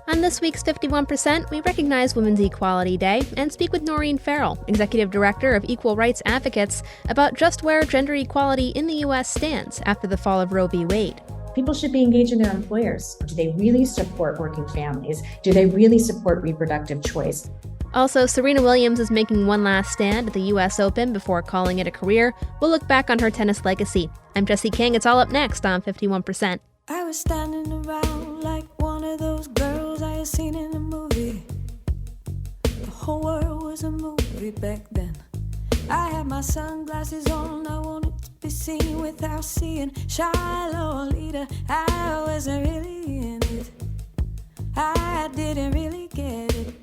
On this week's 51%, we recognize Women's Equality Day and speak with Noreen Farrell, Executive Director of Equal Rights Advocates, about just where gender equality in the U.S. stands after the fall of Roe v. Wade. People should be engaged in their employers. Do they really support working families? Do they really support reproductive choice? Also, Serena Williams is making one last stand at the U.S. Open before calling it a career. We'll look back on her tennis legacy. I'm Jessie King. It's all up next on 51%. I was standing around like one of those girls I had seen in a movie. The whole world was a movie back then. I had my sunglasses on, I wanted to be seen without seeing shy Lolita. I wasn't really in it, I didn't really get it.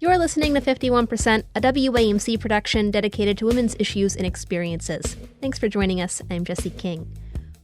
You're listening to 51%, a WAMC production dedicated to women's issues and experiences. Thanks for joining us. I'm Jessie King.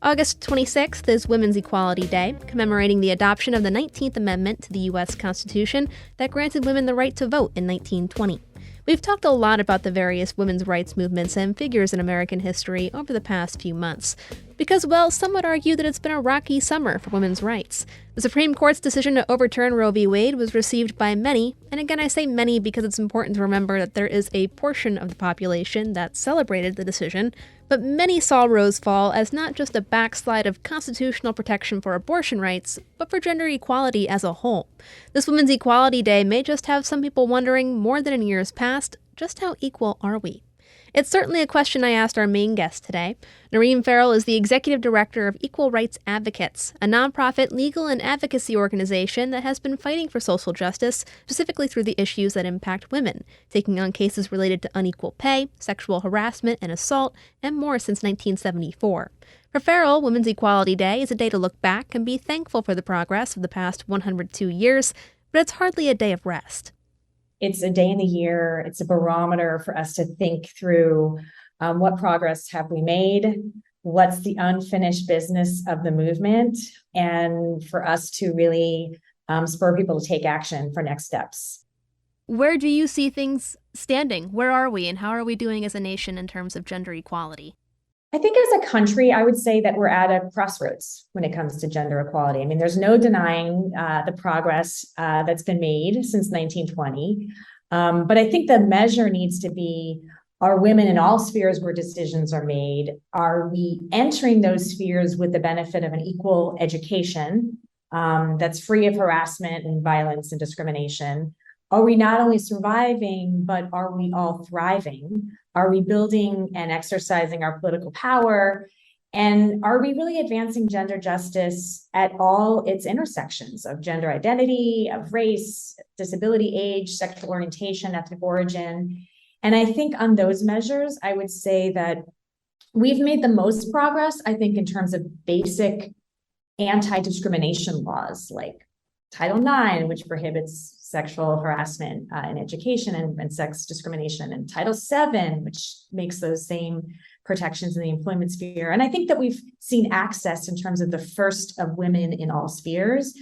August 26th is Women's Equality Day, commemorating the adoption of the 19th Amendment to the U.S. Constitution that granted women the right to vote in 1920. We've talked a lot about the various women's rights movements and figures in American history over the past few months. Because, well, some would argue that it's been a rocky summer for women's rights. The Supreme Court's decision to overturn Roe v. Wade was received by many, and again I say many because it's important to remember that there is a portion of the population that celebrated the decision, but many saw Roe's fall as not just a backslide of constitutional protection for abortion rights, but for gender equality as a whole. This Women's Equality Day may just have some people wondering, more than in years past, just how equal are we? It's certainly a question I asked our main guest today. Noreen Farrell is the Executive Director of Equal Rights Advocates, a nonprofit legal and advocacy organization that has been fighting for social justice, specifically through the issues that impact women, taking on cases related to unequal pay, sexual harassment and assault, and more since 1974. For Farrell, Women's Equality Day is a day to look back and be thankful for the progress of the past 102 years, but it's hardly a day of rest. It's a day in the year. It's a barometer for us to think through what progress have we made, what's the unfinished business of the movement, and for us to really spur people to take action for next steps. Where do you see things standing? Where are we, and how are we doing as a nation in terms of gender equality? I think as a country, I would say that we're at a crossroads when it comes to gender equality. I mean, there's no denying the progress that's been made since 1920. But I think the measure needs to be, are women in all spheres where decisions are made? Are we entering those spheres with the benefit of an equal education that's free of harassment and violence and discrimination? Are we not only surviving, but are we all thriving? Are we building and exercising our political power? And are we really advancing gender justice at all its intersections of gender identity, of race, disability, age, sexual orientation, ethnic origin? And I think on those measures, I would say that we've made the most progress, I think, in terms of basic anti-discrimination laws like Title IX, which prohibits sexual harassment in education and sex discrimination, and Title VII, which makes those same protections in the employment sphere. And I think that we've seen access in terms of the first of women in all spheres,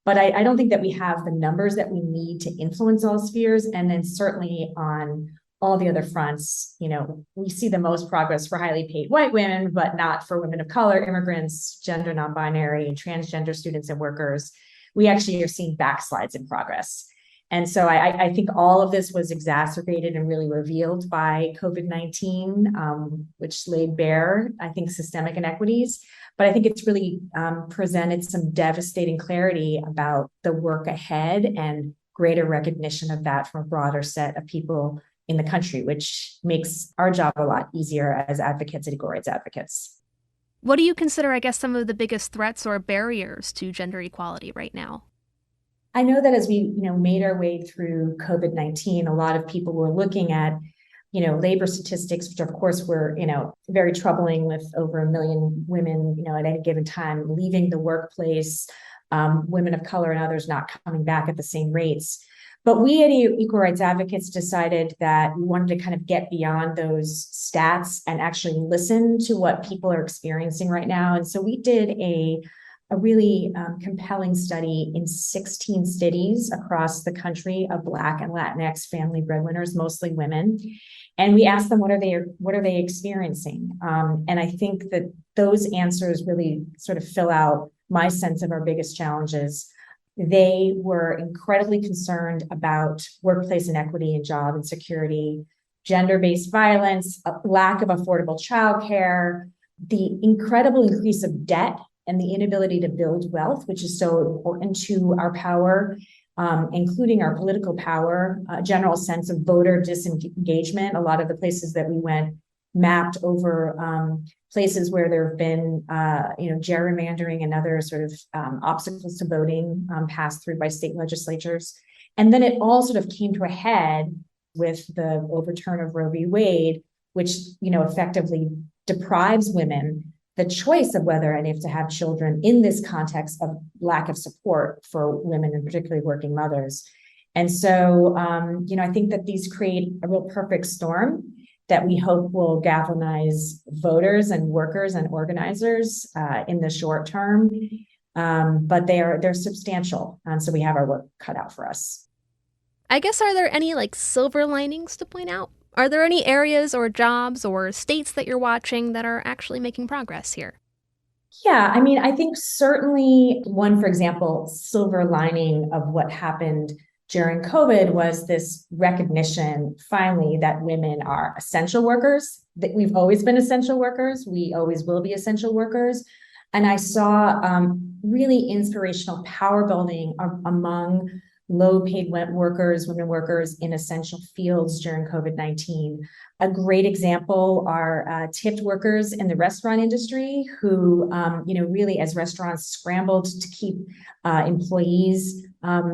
but I don't think that we have the numbers that we need to influence all spheres. And then certainly on all the other fronts, you know, we see the most progress for highly paid white women, but not for women of color, immigrants, gender non-binary, and transgender students and workers. We actually are seeing backslides in progress. And so I think all of this was exacerbated and really revealed by COVID-19, which laid bare, I think, systemic inequities. But I think it's really presented some devastating clarity about the work ahead and greater recognition of that from a broader set of people in the country, which makes our job a lot easier as advocates and equal rights advocates. What do you consider, I guess, some of the biggest threats or barriers to gender equality right now? I know that as we, made our way through COVID-19, a lot of people were looking at, labor statistics, which of course were, very troubling, with over 1 million women, at any given time leaving the workplace, women of color and others not coming back at the same rates. But we at Equal Rights Advocates decided that we wanted to kind of get beyond those stats and actually listen to what people are experiencing right now. And so we did a a really compelling study in 16 cities across the country of Black and Latinx family breadwinners, mostly women. And we asked them, what are they experiencing? And I think that those answers really sort of fill out my sense of our biggest challenges. They were incredibly concerned about workplace inequity and job insecurity, gender-based violence, a lack of affordable childcare, the incredible increase of debt and the inability to build wealth, which is so important to our power, including our political power, a general sense of voter disengagement. A lot of the places that we went mapped over places where there have been, gerrymandering and other sort of obstacles to voting passed through by state legislatures. And then it all sort of came to a head with the overturn of Roe v. Wade, which, effectively deprives women the choice of whether and if to have children in this context of lack of support for women, and particularly working mothers. And so, I think that these create a real perfect storm that we hope will galvanize voters and workers and organizers in the short term. But they're substantial. And so we have our work cut out for us. I guess, are there any silver linings to point out? Are there any areas or jobs or states that you're watching that are actually making progress here? Yeah, I think certainly one, for example, silver lining of what happened during COVID was this recognition, finally, that women are essential workers, that we've always been essential workers. We always will be essential workers. And I saw really inspirational power building among low-paid workers, women workers in essential fields during COVID-19. A great example are tipped workers in the restaurant industry who, really as restaurants scrambled to keep employees,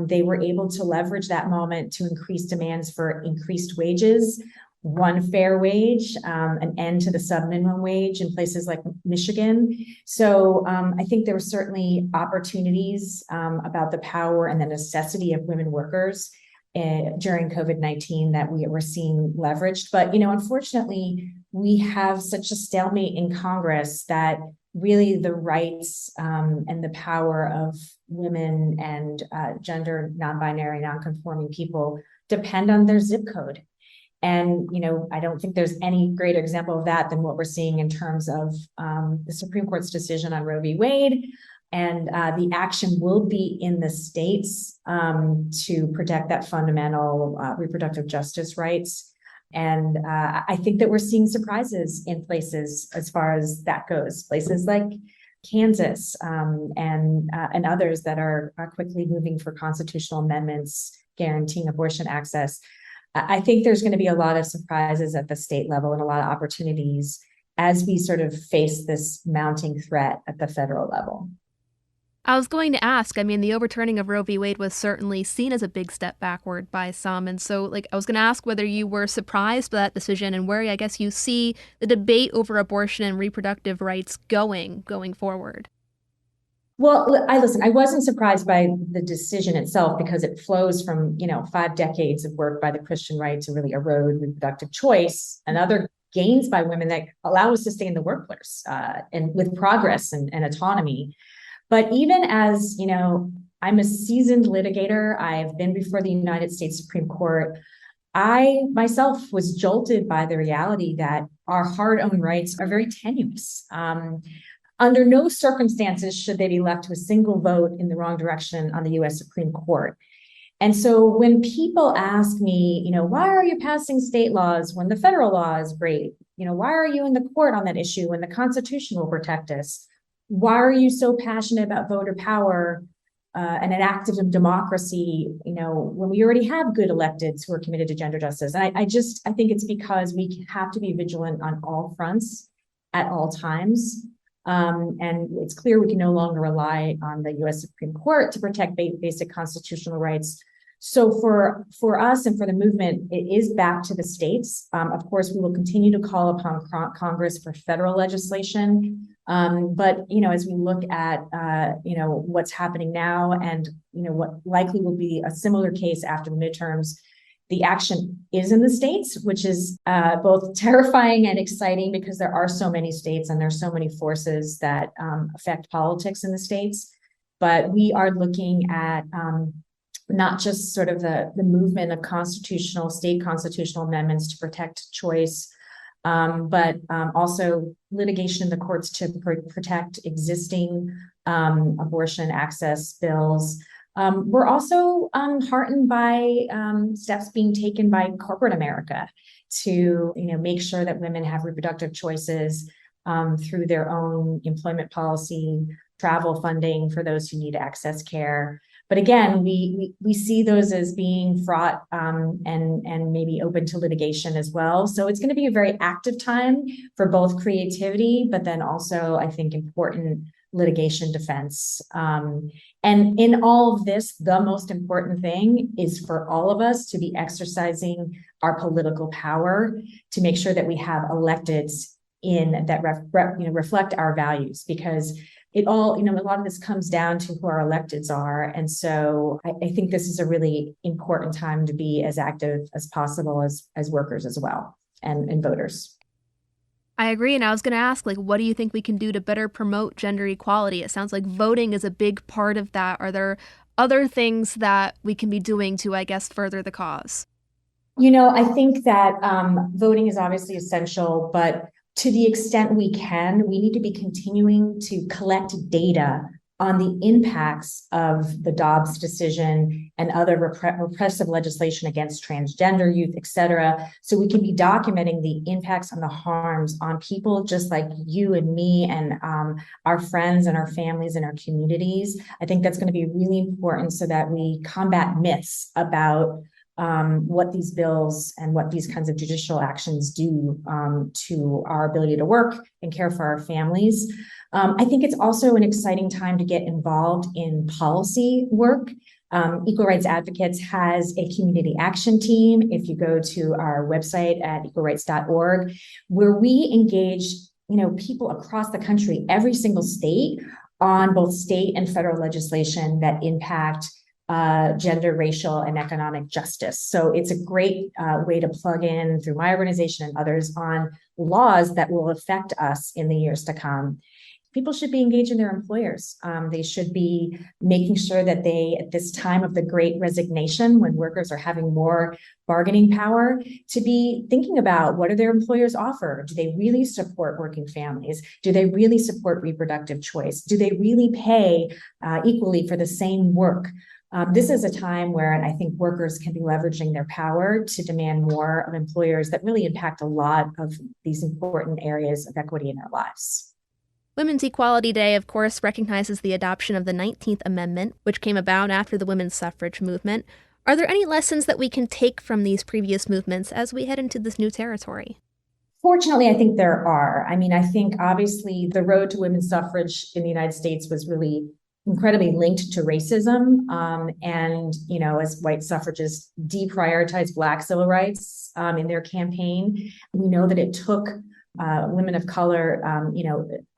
they were able to leverage that moment to increase demands for increased wages, one fair wage, an end to the sub-minimum wage in places like Michigan. So I think there were certainly opportunities about the power and the necessity of women workers during COVID-19 that we were seeing leveraged. But, unfortunately, we have such a stalemate in Congress that really the rights and the power of women and gender non-binary, non-conforming people depend on their zip code. And, I don't think there's any greater example of that than what we're seeing in terms of the Supreme Court's decision on Roe v. Wade. And the action will be in the states to protect that fundamental reproductive justice rights. And I think that we're seeing surprises in places as far as that goes, places like Kansas and others that are quickly moving for constitutional amendments guaranteeing abortion access. I think there's going to be a lot of surprises at the state level and a lot of opportunities as we sort of face this mounting threat at the federal level. I was going to ask, the overturning of Roe v. Wade was certainly seen as a big step backward by some. And so, I was going to ask whether you were surprised by that decision and where, I guess, you see the debate over abortion and reproductive rights going forward. Well, I wasn't surprised by the decision itself because it flows from, 5 decades of work by the Christian right to really erode reproductive choice and other gains by women that allow us to stay in the workforce and with progress and autonomy. But even as, I'm a seasoned litigator, I've been before the United States Supreme Court. I myself was jolted by the reality that our hard-earned rights are very tenuous. Under no circumstances should they be left to a single vote in the wrong direction on the U.S. Supreme Court. And so when people ask me, why are you passing state laws when the federal law is great? Why are you in the court on that issue when the Constitution will protect us? Why are you so passionate about voter power and an active democracy, when we already have good electeds who are committed to gender justice? And I think it's because we have to be vigilant on all fronts at all times. And it's clear we can no longer rely on the U.S. Supreme Court to protect basic constitutional rights. So for us and for the movement, it is back to the states. Of course, we will continue to call upon Congress for federal legislation. But, as we look at, what's happening now and, what likely will be a similar case after the midterms, The action is in the states, which is both terrifying and exciting because there are so many states and there's so many forces that affect politics in the states. But we are looking at not just sort of the movement of state constitutional amendments to protect choice, but also litigation in the courts to protect existing abortion access bills. We're also heartened by steps being taken by corporate America to, make sure that women have reproductive choices through their own employment policy, travel funding for those who need access care. But again, we see those as being fraught and maybe open to litigation as well. So it's going to be a very active time for both creativity, but then also, I think, important litigation defense. And in all of this, the most important thing is for all of us to be exercising our political power to make sure that we have electeds in that reflect our values, because it all, a lot of this comes down to who our electeds are. And so I think this is a really important time to be as active as possible as workers as well, and voters. I agree. And I was going to ask, what do you think we can do to better promote gender equality? It sounds like voting is a big part of that. Are there other things that we can be doing to, further the cause? I think that voting is obviously essential, but to the extent we can, we need to be continuing to collect data on the impacts of the Dobbs decision and other repressive legislation against transgender youth, et cetera, so we can be documenting the impacts and the harms on people just like you and me and our friends and our families and our communities. I think that's going to be really important so that we combat myths about what these bills and what these kinds of judicial actions do to our ability to work and care for our families. I think it's also an exciting time to get involved in policy work. Equal Rights Advocates has a community action team. If you go to our website at equalrights.org, where we engage, people across the country, every single state, on both state and federal legislation that impact gender, racial, and economic justice. So it's a great way to plug in through my organization and others on laws that will affect us in the years to come. People should be engaging their employers. They should be making sure that they, at this time of the Great Resignation, when workers are having more bargaining power, to be thinking about what do their employers offer? Do they really support working families? Do they really support reproductive choice? Do they really pay equally for the same work? This is a time where I think workers can be leveraging their power to demand more of employers that really impact a lot of these important areas of equity in their lives. Women's Equality Day, of course, recognizes the adoption of the 19th Amendment, which came about after the women's suffrage movement. Are there any lessons that we can take from these previous movements as we head into this new territory? Fortunately, I think there are. I think obviously the road to women's suffrage in the United States was really incredibly linked to racism. And, as white suffragists deprioritized Black civil rights in their campaign, we know that it took women of color,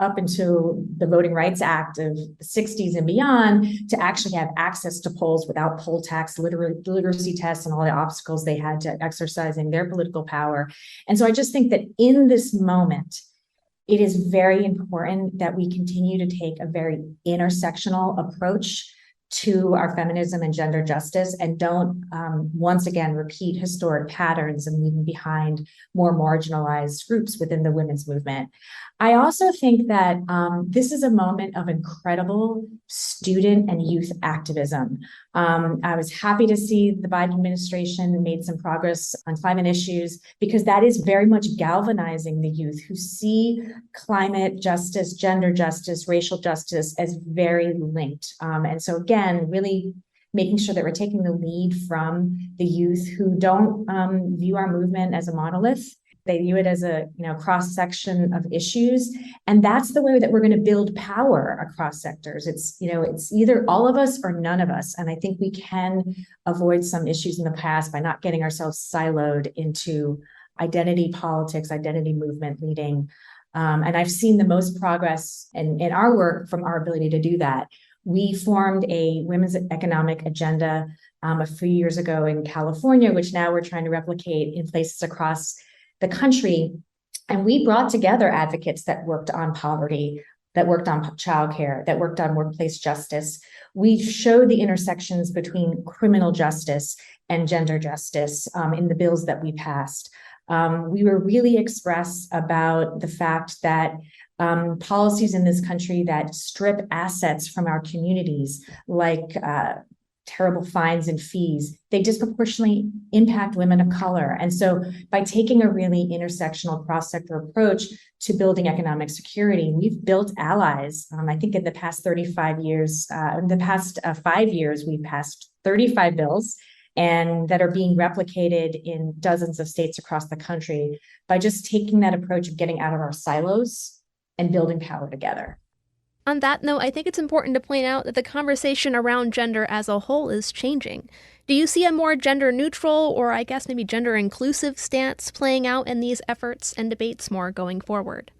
up until the Voting Rights Act of the 60s and beyond, to actually have access to polls without poll tax, literacy tests, and all the obstacles they had to exercising their political power. And so I just think that in this moment, it is very important that we continue to take a very intersectional approach to our feminism and gender justice, and don't once again repeat historic patterns and leaving behind more marginalized groups within the women's movement. I also think that this is a moment of incredible student and youth activism. I was happy to see the Biden administration made some progress on climate issues, because that is very much galvanizing the youth who see climate justice, gender justice, racial justice as very linked. And so again, really making sure that we're taking the lead from the youth who don't view our movement as a monolith. They view it as a cross-section of issues. And that's the way that we're going to build power across sectors. It's either all of us or none of us. And I think we can avoid some issues in the past by not getting ourselves siloed into identity politics, identity movement leading. And I've seen the most progress in our work from our ability to do that We formed a women's economic agenda a few years ago in California, which now we're trying to replicate in places across the country. And we brought together advocates that worked on poverty, that worked on childcare, that worked on workplace justice. We showed the intersections between criminal justice and gender justice in the bills that we passed. We were really express about the fact that policies in this country that strip assets from our communities, like terrible fines and fees, they disproportionately impact women of color. And so by taking a really intersectional cross-sector approach to building economic security, we've built allies. I think in the past 5 years, we've passed 35 bills and that are being replicated in dozens of states across the country by just taking that approach of getting out of our silos and building power together. On that note, I think it's important to point out that the conversation around gender as a whole is changing. Do you see a more gender neutral, or I guess maybe gender inclusive stance playing out in these efforts and debates more going forward?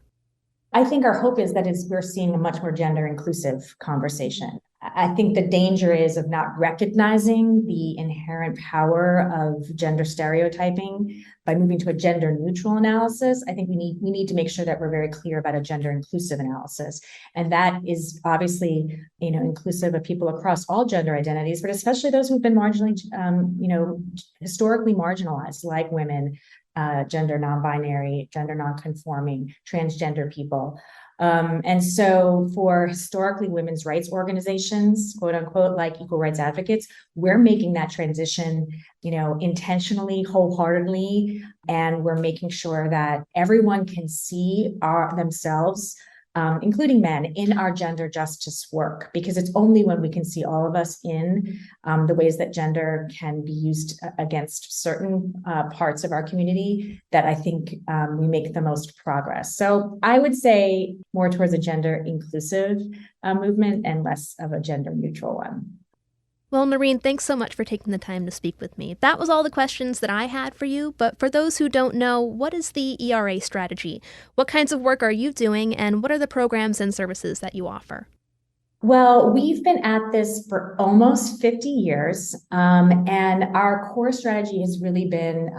I think our hope is that we're seeing a much more gender inclusive conversation. I think the danger is of not recognizing the inherent power of gender stereotyping by moving to a gender neutral analysis. I think we need to make sure that we're very clear about a gender inclusive analysis. And that is obviously, inclusive of people across all gender identities, but especially those who've been marginally, historically marginalized, like women, gender non-binary, gender non-conforming, transgender people. And so for historically women's rights organizations, quote unquote, like equal rights advocates, we're making that transition, intentionally, wholeheartedly, and we're making sure that everyone can see themselves, including men, in our gender justice work, because it's only when we can see all of us in the ways that gender can be used against certain parts of our community that I think we make the most progress. So I would say more towards a gender inclusive movement and less of a gender neutral one. Well, Noreen, thanks so much for taking the time to speak with me. That was all the questions that I had for you, but for those who don't know, what is the ERA strategy? What kinds of work are you doing, and what are the programs and services that you offer? Well, we've been at this for almost 50 years, and our core strategy has really been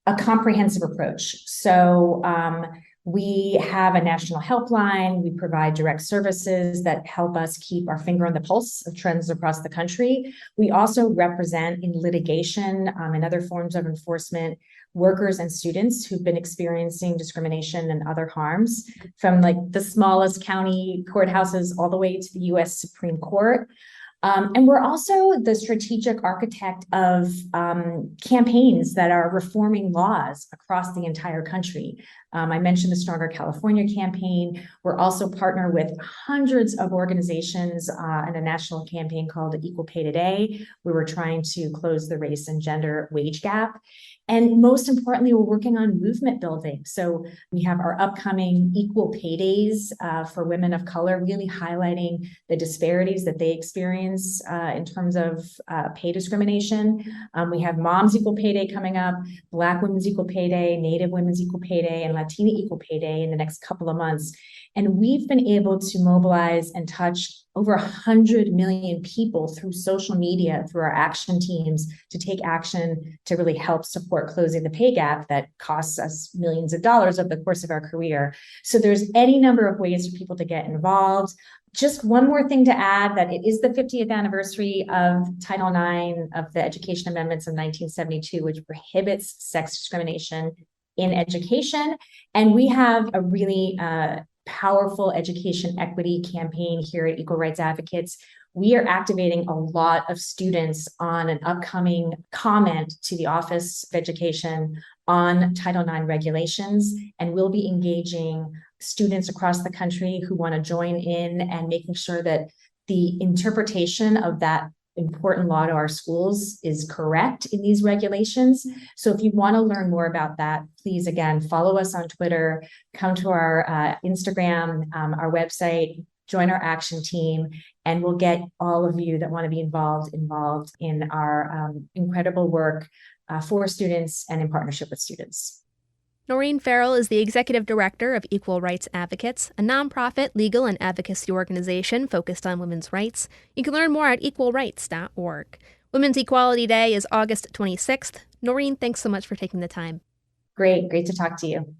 a comprehensive approach. So we have a national helpline. We provide direct services that help us keep our finger on the pulse of trends across the country. We also represent in litigation and other forms of enforcement workers and students who've been experiencing discrimination and other harms, from like the smallest county courthouses all the way to the U.S. Supreme Court. And we're also the strategic architect of campaigns that are reforming laws across the entire country. I mentioned the Stronger California campaign. We're also partner with hundreds of organizations in a national campaign called Equal Pay Today, where we're trying to close the race and gender wage gap. And most importantly, we're working on movement building. So we have our upcoming Equal Pay Days for women of color, really highlighting the disparities that they experience in terms of pay discrimination. We have Moms Equal Pay Day coming up, Black Women's Equal Pay Day, Native Women's Equal Pay Day, and Latina Equal Pay Day in the next couple of months. And we've been able to mobilize and touch over 100 million people through social media, through our action teams, to take action to really help support closing the pay gap that costs us millions of dollars over the course of our career. So there's any number of ways for people to get involved. Just one more thing to add, that it is the 50th anniversary of Title IX of the Education Amendments of 1972, which prohibits sex discrimination in education. And we have a really powerful education equity campaign here at Equal Rights Advocates. We are activating a lot of students on an upcoming comment to the Office of Education on Title IX regulations, and we'll be engaging students across the country who want to join in and making sure that the interpretation of that important law to our schools is correct in these regulations. So if you want to learn more about that, please, again, follow us on Twitter, come to our Instagram, our website, join our action team, and we'll get all of you that want to be involved in our incredible work for students and in partnership with students. Noreen Farrell is the executive director of Equal Rights Advocates, a nonprofit legal and advocacy organization focused on women's rights. You can learn more at equalrights.org. Women's Equality Day is August 26th. Noreen, thanks so much for taking the time. Great to talk to you.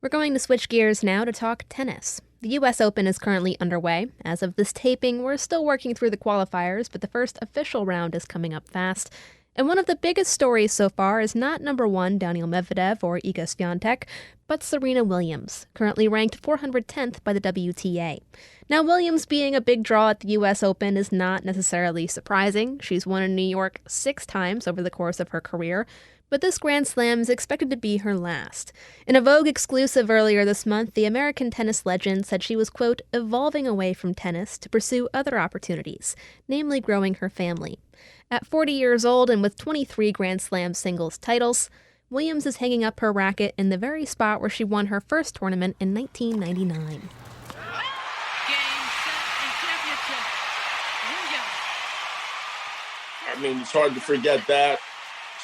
We're going to switch gears now to talk tennis. The U.S. Open is currently underway. As of this taping, we're still working through the qualifiers, but the first official round is coming up fast. And one of the biggest stories so far is not number one Daniil Medvedev or Iga Swiatek, but Serena Williams, currently ranked 410th by the WTA. Now, Williams being a big draw at the U.S. Open is not necessarily surprising. She's won in New York 6 times over the course of her career, but this Grand Slam is expected to be her last. In a Vogue exclusive earlier this month, the American tennis legend said she was, quote, evolving away from tennis to pursue other opportunities, namely growing her family. At 40 years old and with 23 Grand Slam singles titles, Williams is hanging up her racket in the very spot where she won her first tournament in 1999. Game, set, and championship. Williams. I mean, it's hard to forget that.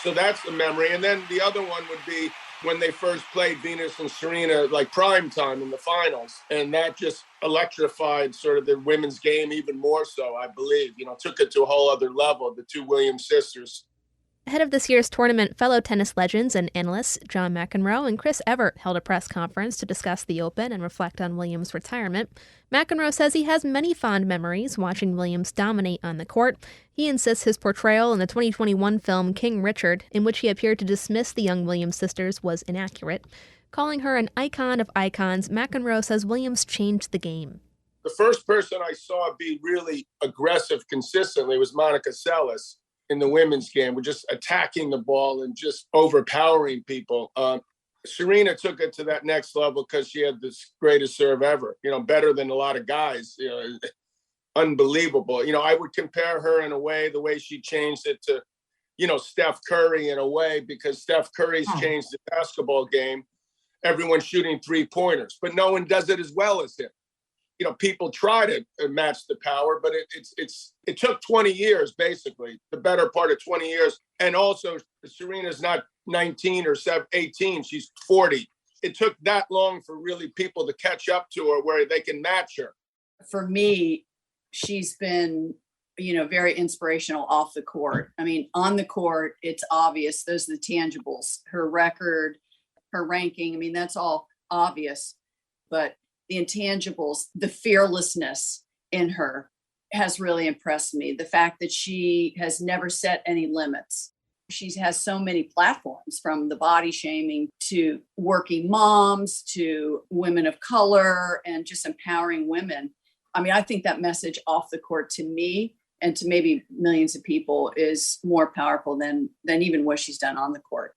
So that's the memory. And then the other one would be when they first played Venus and Serena, like prime time in the finals. And that just electrified sort of the women's game even more so, I believe. You know, took it to a whole other level, the two Williams sisters. Ahead of this year's tournament, fellow tennis legends and analysts John McEnroe and Chris Evert held a press conference to discuss the Open and reflect on Williams' retirement. McEnroe says he has many fond memories watching Williams dominate on the court. He insists his portrayal in the 2021 film King Richard, in which he appeared to dismiss the young Williams sisters, was inaccurate. Calling her an icon of icons, McEnroe says Williams changed the game. The first person I saw be really aggressive consistently was Monica Seles in the women's game. We're just attacking the ball and just overpowering people. Serena took it to that next level because she had this greatest serve ever, you know, better than a lot of guys, you know, unbelievable. You know, I would compare her in a way, the way she changed it to, you know, Steph Curry in a way, because Steph Curry's changed the basketball game. Everyone's shooting 3-pointers, but no one does it as well as him. You know, people try to match the power, but it took 20 years, basically, the better part of 20 years. And also, Serena's not 19 or 18, she's 40. It took that long for really people to catch up to her where they can match her. For me, she's been, you know, very inspirational off the court. I mean, on the court, it's obvious. Those are the tangibles. Her record, her ranking, I mean, that's all obvious. But the intangibles, the fearlessness in her has really impressed me. The fact that she has never set any limits. She has so many platforms, from the body shaming to working moms to women of color and just empowering women. I mean, I think that message off the court to me and to maybe millions of people is more powerful than even what she's done on the court.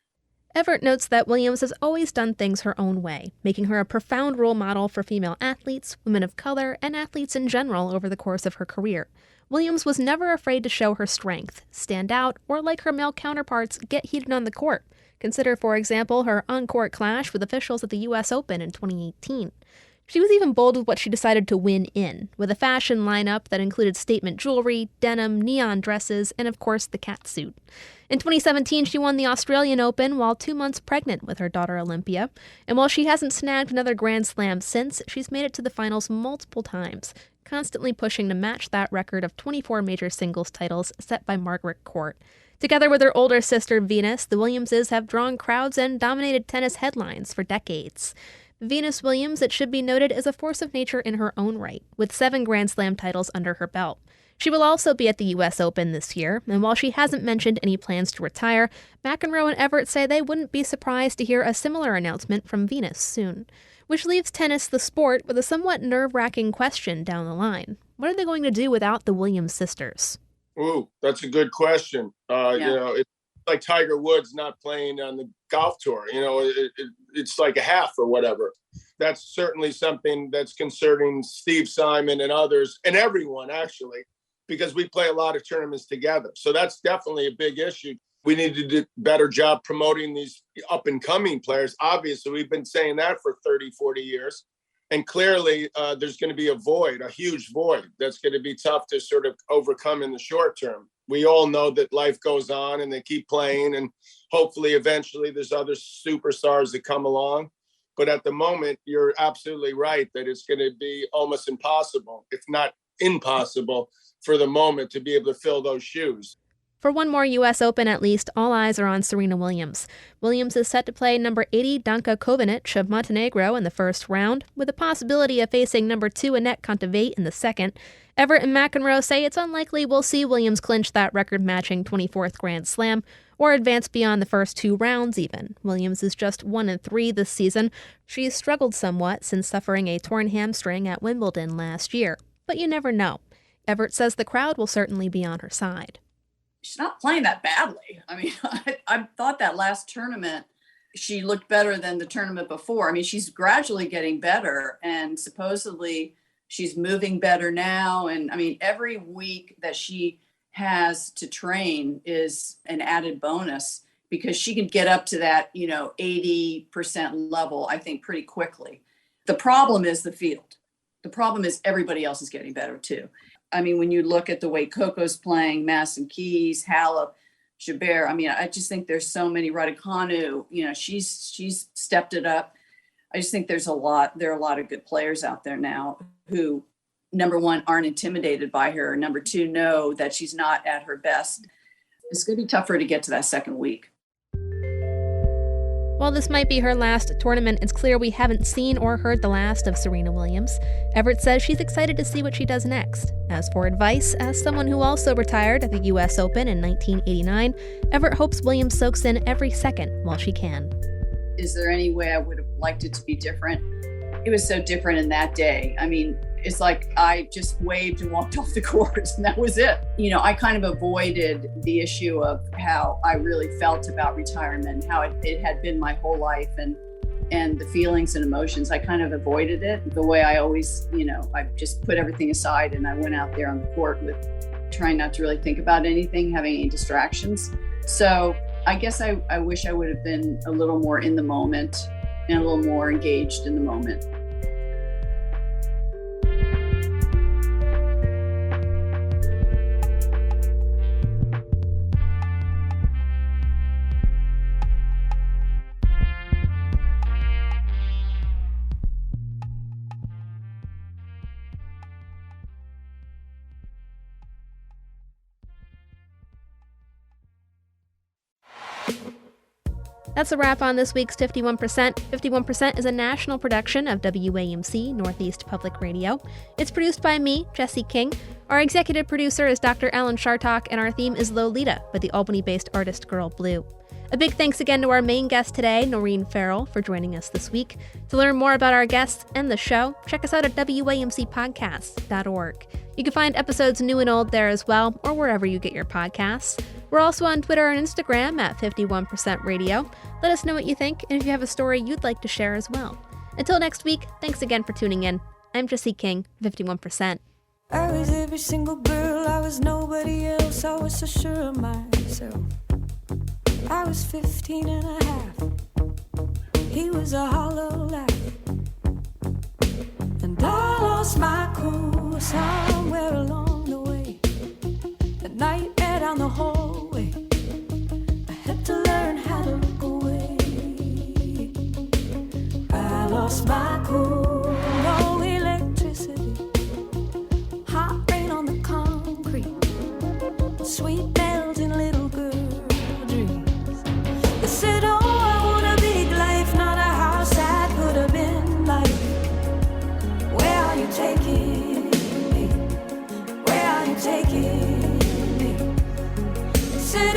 Evert notes that Williams has always done things her own way, making her a profound role model for female athletes, women of color, and athletes in general over the course of her career. Williams was never afraid to show her strength, stand out, or, like her male counterparts, get heated on the court. Consider, for example, her on-court clash with officials at the U.S. Open in 2018. She was even bold with what she decided to win in, with a fashion lineup that included statement jewelry, denim, neon dresses, and of course the cat suit. In 2017, she won the Australian Open while 2 months pregnant with her daughter Olympia, and while she hasn't snagged another Grand Slam since, she's made it to the finals multiple times, constantly pushing to match that record of 24 major singles titles set by Margaret Court. Together with her older sister Venus, the Williamses have drawn crowds and dominated tennis headlines for decades. Venus Williams, it should be noted, is a force of nature in her own right, with 7 Grand Slam titles under her belt. She will also be at the U.S. Open this year, and while she hasn't mentioned any plans to retire, McEnroe and Evert say they wouldn't be surprised to hear a similar announcement from Venus soon. Which leaves tennis, the sport, with a somewhat nerve-wracking question down the line. What are they going to do without the Williams sisters? Ooh, that's a good question. You know, like Tiger Woods not playing on the golf tour. It's like a half or whatever. That's certainly something that's concerning Steve Simon and others, and everyone actually, because we play a lot of tournaments together. So that's definitely a big issue. We need to do a better job promoting these up and coming players. Obviously, we've been saying that for 30, 40 years. And clearly, there's going to be a huge void that's going to be tough to sort of overcome in the short term. We all know that life goes on and they keep playing, and hopefully eventually there's other superstars that come along. But at the moment, you're absolutely right that it's going to be almost impossible, if not impossible, for the moment to be able to fill those shoes. For one more U.S. Open at least, all eyes are on Serena Williams. Williams is set to play number 80 Danka Kovinic of Montenegro in the first round, with the possibility of facing number 2 Annette Kontaveit in the second. Evert and McEnroe say it's unlikely we'll see Williams clinch that record-matching 24th Grand Slam, or advance beyond the first 2 rounds even. Williams is just 1-3 this season. She's struggled somewhat since suffering a torn hamstring at Wimbledon last year. But you never know. Evert says the crowd will certainly be on her side. She's not playing that badly. I mean, I thought that last tournament, she looked better than the tournament before. I mean, she's gradually getting better, and supposedly she's moving better now. And I mean, every week that she has to train is an added bonus, because she can get up to that, 80% level, I think, pretty quickly. The problem is the field. The problem is everybody else is getting better too. I mean, when you look at the way Coco's playing, Madison Keys, Halep, Jabeur, I mean, I just think there's so many. Raducanu, she's stepped it up. I just think there are a lot of good players out there now who, number one, aren't intimidated by her. Number two, know that she's not at her best. It's going to be tougher to get to that second week. While this might be her last tournament, it's clear we haven't seen or heard the last of Serena Williams. Evert says she's excited to see what she does next. As for advice, as someone who also retired at the U.S. Open in 1989, Evert hopes Williams soaks in every second while she can. Is there any way I would have liked it to be different? It was so different in that day. I mean, it's like I just waved and walked off the court, and that was it. I kind of avoided the issue of how I really felt about retirement, how it had been my whole life, and the feelings and emotions. I kind of avoided it the way I always, I just put everything aside and I went out there on the court with trying not to really think about anything, having any distractions. So I guess I wish I would have been a little more in the moment and a little more engaged in the moment. That's a wrap on this week's 51%. 51% is a national production of WAMC Northeast Public Radio. It's produced by me, Jesse King. Our executive producer is Dr. Alan Chartock, and our theme is Lolita by the Albany-based artist Girl Blue. A big thanks again to our main guest today, Noreen Farrell, for joining us this week. To learn more about our guests and the show, check us out at WAMCpodcasts.org. You can find episodes new and old there as well, or wherever you get your podcasts. We're also on Twitter and Instagram at 51% Radio. Let us know what you think, and if you have a story you'd like to share as well. Until next week, thanks again for tuning in. I'm Jesse King, 51%. I was every single girl, I was nobody else, I was so sure of myself. I was 15 and a half, he was a hollow laugh. And I lost my cool somewhere along the way. The nightmare down the hallway, I had to learn how to look away. I lost my cool, no electricity, hot rain on the concrete, sweet bells in little girl dreams. They said, oh, I want a big life, not a house I could have been like. Where are you taking me? Where are you taking me? Said